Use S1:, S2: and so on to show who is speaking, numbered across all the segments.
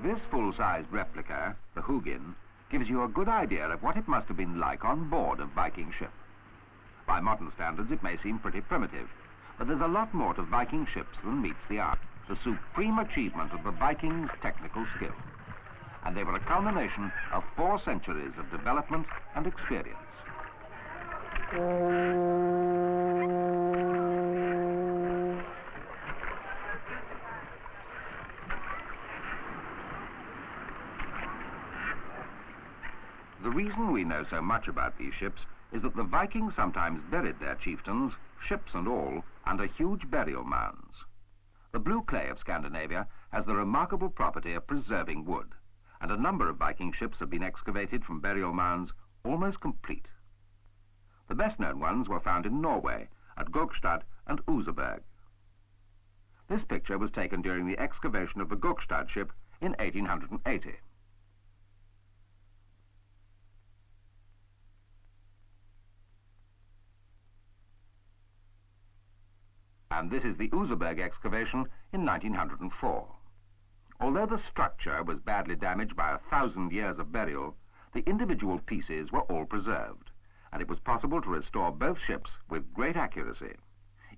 S1: This full-sized replica, the Hugin, gives you a good idea of what it must have been like on board a Viking ship. By modern standards, it may seem pretty primitive, but there's a lot more to Viking ships than meets the eye. The supreme achievement of the Vikings' technical skill. And they were a culmination of 4 centuries of development and experience. The reason we know so much about these ships is that the Vikings sometimes buried their chieftains, ships and all, under huge burial mounds. The blue clay of Scandinavia has the remarkable property of preserving wood, and a number of Viking ships have been excavated from burial mounds almost complete. The best-known ones were found in Norway, at Gokstad and Oseberg. This picture was taken during the excavation of the Gokstad ship in 1880. And this is the Oseberg excavation in 1904. Although the structure was badly damaged by 1,000 years of burial, the individual pieces were all preserved, and it was possible to restore both ships with great accuracy.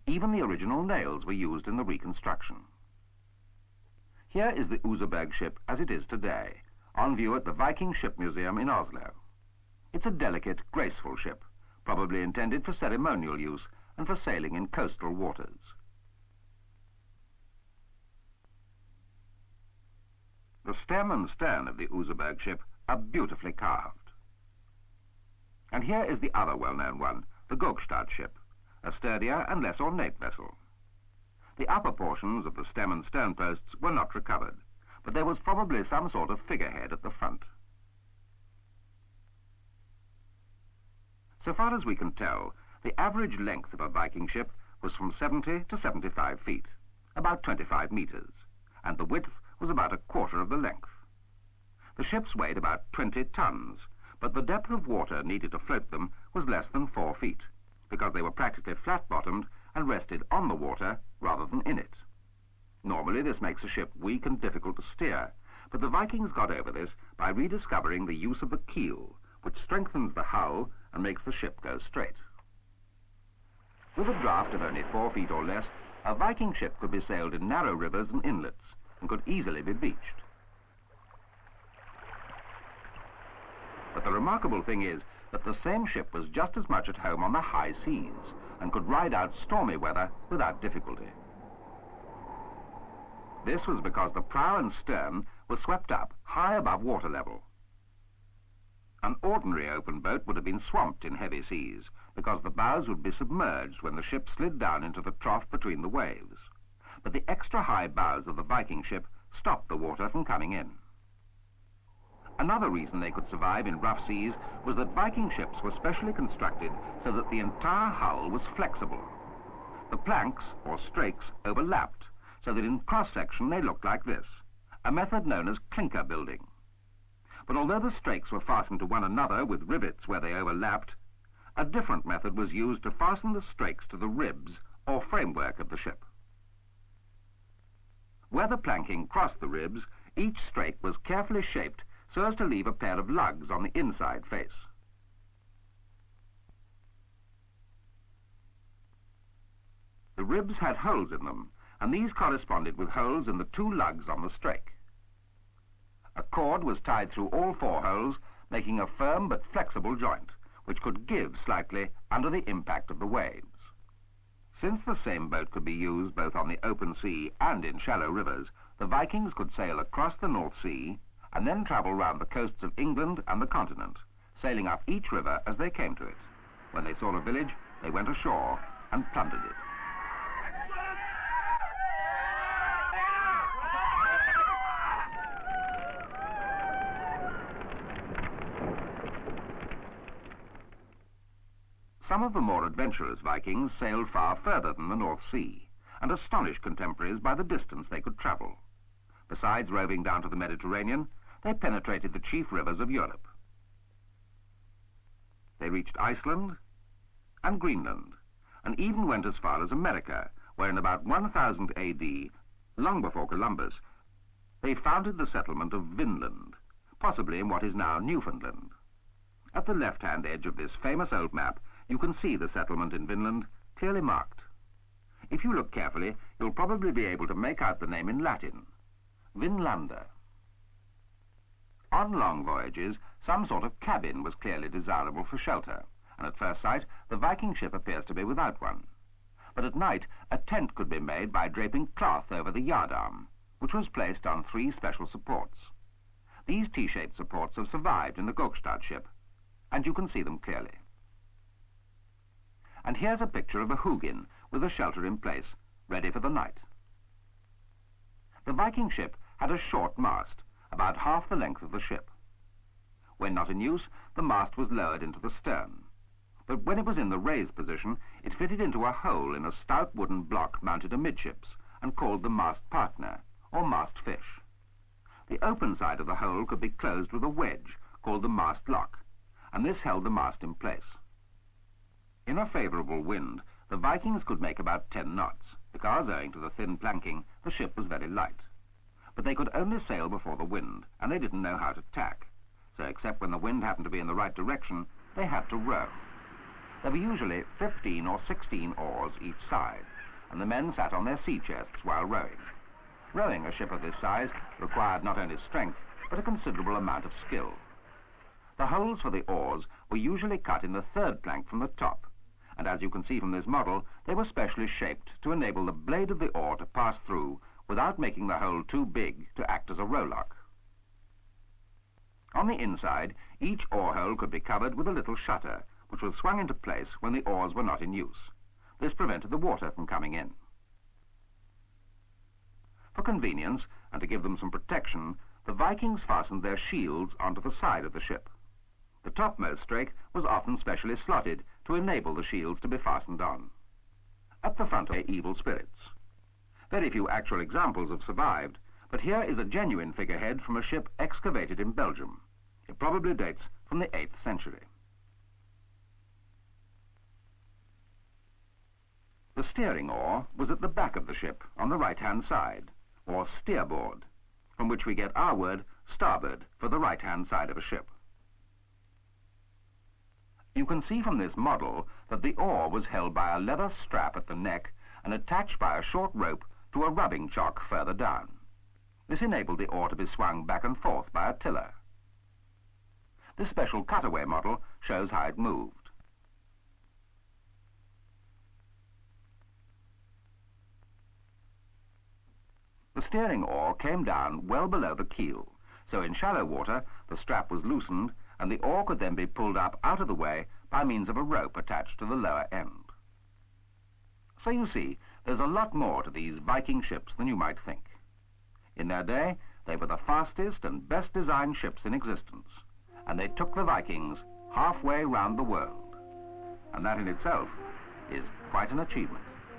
S1: Even the original nails were used in the reconstruction. Here is the Oseberg ship as it is today, on view at the Viking Ship Museum in Oslo. It's a delicate, graceful ship, probably intended for ceremonial use and for sailing in coastal waters. The stem and stern of the Oseberg ship are beautifully carved. And here is the other well-known one, the Gokstad ship, a sturdier and less ornate vessel. The upper portions of the stem and stern posts were not recovered, but there was probably some sort of figurehead at the front. So far as we can tell, the average length of a Viking ship was from 70 to 75 feet, about 25 meters, and the width was about a quarter of the length. The ships weighed about 20 tons, but the depth of water needed to float them was less than 4 feet, because they were practically flat-bottomed and rested on the water rather than in it. Normally this makes a ship weak and difficult to steer, but the Vikings got over this by rediscovering the use of the keel, which strengthens the hull and makes the ship go straight. With a draft of only 4 feet or less, a Viking ship could be sailed in narrow rivers and inlets and could easily be beached. But the remarkable thing is that the same ship was just as much at home on the high seas and could ride out stormy weather without difficulty. This was because the prow and stern were swept up high above water level. An ordinary open boat would have been swamped in heavy seas because the bows would be submerged when the ship slid down into the trough between the waves. But the extra high bows of the Viking ship stopped the water from coming in. Another reason they could survive in rough seas was that Viking ships were specially constructed so that the entire hull was flexible. The planks, or strakes, overlapped, so that in cross-section they looked like this, a method known as clinker building. But although the strakes were fastened to one another with rivets where they overlapped, a different method was used to fasten the strakes to the ribs, or framework of the ship. Where the planking crossed the ribs, each strake was carefully shaped so as to leave a pair of lugs on the inside face. The ribs had holes in them, and these corresponded with holes in the 2 lugs on the strake. A cord was tied through all 4 holes, making a firm but flexible joint, which could give slightly under the impact of the waves. Since the same boat could be used both on the open sea and in shallow rivers, the Vikings could sail across the North Sea and then travel round the coasts of England and the continent, sailing up each river as they came to it. When they saw a village, they went ashore and plundered it. Some of the more adventurous Vikings sailed far further than the North Sea and astonished contemporaries by the distance they could travel. Besides roving down to the Mediterranean, they penetrated the chief rivers of Europe. They reached Iceland and Greenland, and even went as far as America, where in about 1000 AD, long before Columbus, They founded the settlement of Vinland, possibly in what is now Newfoundland. At the left-hand edge of this famous old map, you can see the settlement in Vinland clearly marked. If you look carefully, you'll probably be able to make out the name in Latin, Vinlander. On long voyages, some sort of cabin was clearly desirable for shelter, and at first sight, the Viking ship appears to be without one. But at night, a tent could be made by draping cloth over the yardarm, which was placed on 3 special supports. These T-shaped supports have survived in the Gokstad ship, and you can see them clearly. And here's a picture of a Hugin with a shelter in place, ready for the night. The Viking ship had a short mast, about half the length of the ship. When not in use, the mast was lowered into the stern. But when it was in the raised position, it fitted into a hole in a stout wooden block mounted amidships and called the mast partner, or mast fish. The open side of the hole could be closed with a wedge, called the mast lock, and this held the mast in place. In a favourable wind, the Vikings could make about 10 knots, because, owing to the thin planking, the ship was very light. But they could only sail before the wind, and they didn't know how to tack, so except when the wind happened to be in the right direction, they had to row. There were usually 15 or 16 oars each side, and the men sat on their sea chests while rowing. Rowing a ship of this size required not only strength, but a considerable amount of skill. The holes for the oars were usually cut in the 3rd plank from the top, and as you can see from this model, they were specially shaped to enable the blade of the oar to pass through without making the hole too big to act as a rowlock. On the inside, each oar hole could be covered with a little shutter, which was swung into place when the oars were not in use. This prevented the water from coming in. For convenience, and to give them some protection, the Vikings fastened their shields onto the side of the ship. The topmost strake was often specially slotted to enable the shields to be fastened on. At the front are evil spirits. Very few actual examples have survived, but here is a genuine figurehead from a ship excavated in Belgium. It probably dates from the 8th century. The steering oar was at the back of the ship, on the right-hand side, or steerboard, from which we get our word starboard for the right-hand side of a ship. You can see from this model that the oar was held by a leather strap at the neck and attached by a short rope to a rubbing chock further down. This enabled the oar to be swung back and forth by a tiller. This special cutaway model shows how it moved. The steering oar came down well below the keel, so in shallow water the strap was loosened and the oar could then be pulled up out of the way by means of a rope attached to the lower end. So you see, there's a lot more to these Viking ships than you might think. In their day, they were the fastest and best designed ships in existence, and they took the Vikings halfway round the world. And that in itself is quite an achievement.